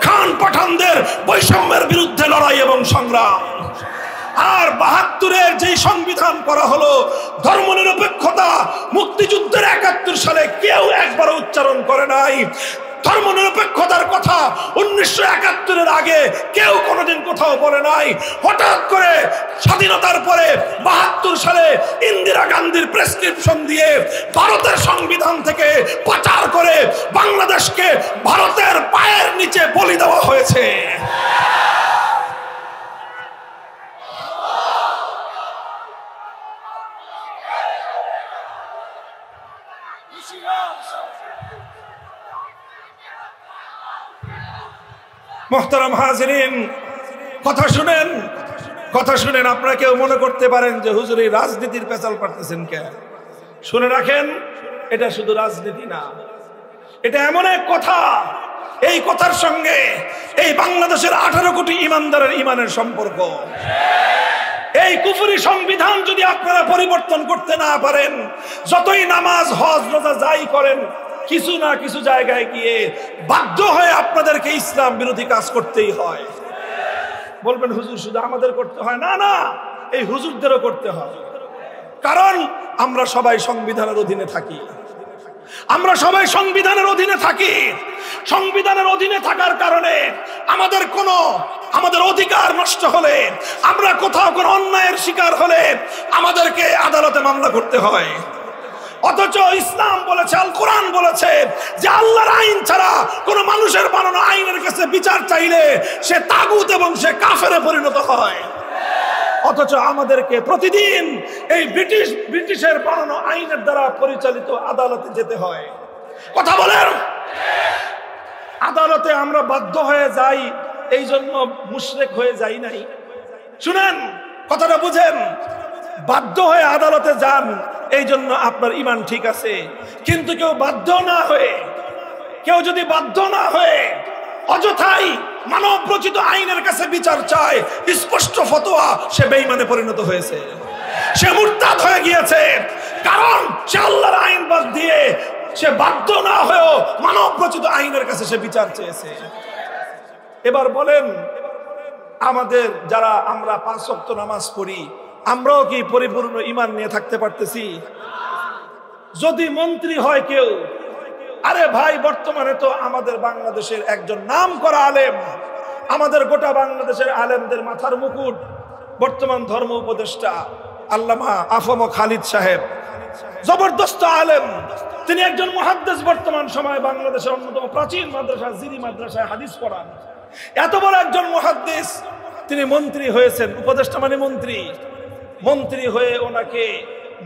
খান পাঠানদের বৈষম্যের বিরুদ্ধে লড়াই এবং সংগ্রাম। আর 72-এর যে সংবিধান করা হলো, ধর্মনিরপেক্ষতা, মুক্তিযুদ্ধের 71 সালে কেউ একবার উচ্চারণ করে নাই। ধর্মনিরপেক্ষতার কথা 1971-এর আগে কেউ কোনোদিন কোথাও বলে নাই। হঠাৎ করে স্বাধীনতার পরে 72 সালে ইন্দিরা গান্ধীর প্রেসক্রিপশন দিয়ে ভারতের সংবিধান থেকে পাচার করে বাংলাদেশকে ভারতের পায়ের নিচে বলি দেওয়া হয়েছে। মুহতারাম হাজিরিন, কথা শুনেন। আপনারা কেউ মনে করতে পারেন যে হুজুর এই রাজনীতির পেছাল পারতেছেন কেন? শুনে রাখেন, এটা শুধু রাজনীতি না, এটা এমন এক কথা, এই কথার সঙ্গে এই বাংলাদেশের 18 কোটি ইমানদারের ইমানের সম্পর্ক। এই কুফরি সংবিধান যদি আপনারা পরিবর্তন করতে না পারেন, যতই নামাজ, হজ, রোজা যাই করেন, কিছু না কিছু জায়গায় গিয়ে বাধ্য হয়ে আপনাদেরকে ইসলাম বিরোধী কাজ করতেই হয়। বলবেন হুজুর শুধু আমাদের করতে হয়? না না, এই হুজুরদেরও করতে হয়, কারণ আমরা সবাই সংবিধানের অধীনে থাকি। আমরা সবাই সংবিধানের অধীনে থাকি। সংবিধানের অধীনে থাকার কারণে আমাদের অধিকার নষ্ট হলে, আমরা কোথাও কোনো অন্যায়ের শিকার হলে আমাদেরকে আদালতে মামলা করতে হয়। অথচ ইসলাম বলেছে, আল কোরআন বলেছে যে আল্লাহর আইন ছাড়া কোন মানুষের বানানো আইনের কাছে বিচার চাইলে সে তাগুত এবং সে কাফেরে পরিণত হয়। অথচ আমাদেরকে প্রতিদিন এই ব্রিটিশের বানানো আইনের দ্বারা পরিচালিত আদালতে যেতে হয়। কথা বলেন, আদালতে আমরা বাধ্য হয়ে যাই, এই জন্য মুশরিক হয়ে যাই নাই। শুনেন, কথাটা বুঝেন, বাধ্য হয়ে আদালতে যান এই জন্য আপনার ঈমান ঠিক আছে। কিন্তু কেউ যদি বাধ্য না হয়ে অযথাই মানব রচিত আইনের কাছে বিচার চায়, স্পষ্ট ফতোয়া, সে বেঈমানে পরিণত হয়েছে, সে মুরতাদ হয়ে গিয়েছে। কারণ সে আল্লাহর আইন বাদ দিয়ে সে বাধ্য না হয়েও মানব রচিত আইনের কাছে সে বিচার চেয়েছে। এবার বলেন, আমাদের যারা আমরা 5 ওয়াক্ত নামাজ পড়ি, আমরাও কি পরিপূর্ণ ঈমান নিয়ে থাকতে পারতেছি? যদি মন্ত্রী হয় কেউ, আরে ভাই, বর্তমানে তো আমাদের বাংলাদেশের একজন নামকরা আলেম, আমাদের গোটা বাংলাদেশের আলেমদের মাথার মুকুট, বর্তমান ধর্ম উপদেষ্টা আল্লামা আফম খালিদ সাহেব, জবরদস্ত আলেম। তিনি একজন মুহাদ্দিস, বর্তমান সময়ে বাংলাদেশের অন্যতম প্রাচীন মাদ্রাসা জিরি মাদ্রাসায় হাদিস পড়ান। এত বড় একজন মুহাদ্দিস, তিনি মন্ত্রী হয়েছেন। উপদেষ্টা মানে মন্ত্রী হয়ে ওনাকে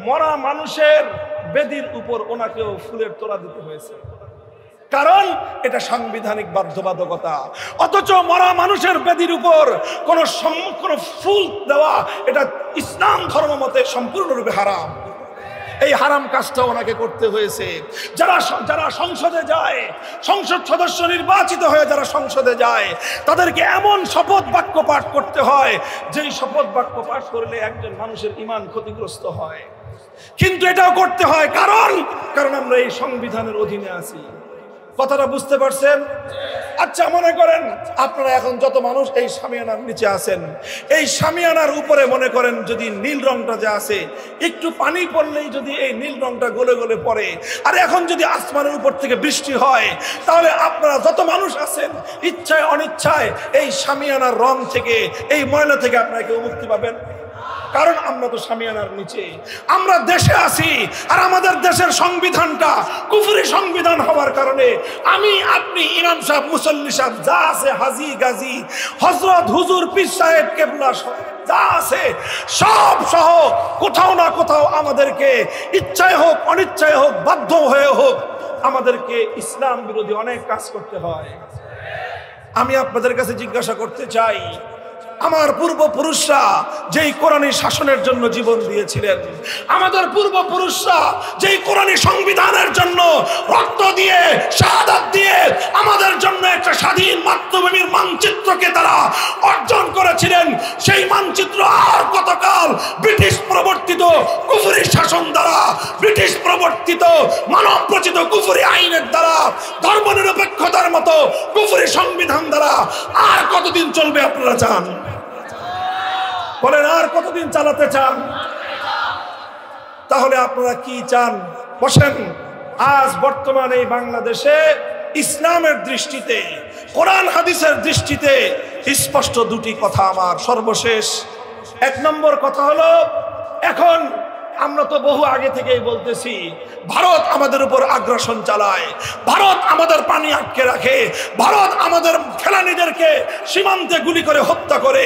মরা মানুষের বেদির উপর ওনাকেও ফুলের তোড়া দিতে হয়েছে, কারণ এটা সাংবিধানিক বাধ্যবাধকতা। অথচ মরা মানুষের বেদির উপর কোন ফুল দেওয়া এটা ইসলাম ধর্ম মতে সম্পূর্ণরূপে হারাম। এই হারাম কাজটা ওনাকে করতে হয়েছে। যারা সংসদে যায়, সংসদ সদস্য নির্বাচিত হয়ে যারা সংসদে যায়, তাদেরকে এমন শপথ বাক্য পাঠ করতে হয় যেই শপথ বাক্য পাঠ করলে একজন মানুষের ঈমান ক্ষতিগ্রস্ত হয়। কিন্তু এটাও করতে হয় কারণ আমরা এই সংবিধানের অধীনে আছি। কথাটা বুঝতে পারছেন? আচ্ছা, মনে করেন আপনারা এখন যত মানুষ এই শামিয়ানার নিচে আছেন, এই শামিয়ানার উপরে মনে করেন যদি নীল রংটা যে আছে, একটু পানি পড়লেই যদি এই নীল রংটা গলে গলে পড়ে, আর এখন যদি আসমানের উপর থেকে বৃষ্টি হয়, তাহলে আপনারা যত মানুষ আছেন ইচ্ছায় অনিচ্ছায় এই শামিয়ানার রং থেকে, এই ময়লা থেকে আপনারা কেউ মুক্তি পাবেন? কারণ আমরা তো শামিয়ানার নিচে, আমরা দেশে আছি। আর আমাদের দেশের সংবিধানটা কুফরি সংবিধান হওয়ার কারণে আমি, আপনি, ইমাম সাহেব, মুসল্লি সাহেব, যা আছে, হাজি গাজী, হযরত, হুজুর, পীর সাহেব, কেবলা, যা আছে সব সহ কোথাও না কোথাও আমাদেরকে ইচ্ছায় হোক অনিচ্ছায় হোক, বাধ্য হয়ে হোক, আমাদেরকে ইসলাম বিরোধী অনেক কাজ করতে হয়। আমি আপনাদের কাছে জিজ্ঞাসা করতে চাই, আমার পূর্বপুরুষরা যেই কোরআনী শাসনের জন্য জীবন দিয়েছিলেন, আমাদের পূর্বপুরুষরা যেই কোরআনী সংবিধানের জন্য রক্ত দিয়ে, শাহাদাত দিয়ে আমাদের জন্য একটা স্বাধীন মাতৃভূমির মানচিত্রকে তারা অর্জন করেছিলেন, সেই মানচিত্র আর কতকাল ব্রিটিশ প্রবর্তিত কুফরি শাসন দ্বারা, ব্রিটিশ প্রবর্তিত মানব রচিত কুফরি আইনের দ্বারা, ধর্মনিরপেক্ষতার মতো কুফরি সংবিধান দ্বারা আর কতদিন চলবে আপনারা চান? বলেন, আর কতদিন চালাতে চান? তাহলে আপনারা কি চান? বসেন। আজ বর্তমানে বাংলাদেশে ইসলামের দৃষ্টিতে, কোরআন হাদিসের দৃষ্টিতে স্পষ্ট দুটি কথা আমার। সর্বশেষ 1 নম্বর কথা হলো, এখন আমরা তো বহু আগে থেকেই বলতেছি, ভারত আমাদের উপর আগ্রাসন চালায়, ভারত আমাদের পানি আটকে রাখে, ভারত আমাদের ফেলানীদেরকে সীমান্তে গুলি করে হত্যা করে,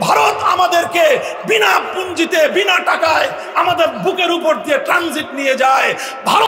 ভারত আমাদেরকে বিনা পুঁজিতে, বিনা টাকায় আমাদের বুকের উপর দিয়ে ট্রানজিট নিয়ে যায়, ভারত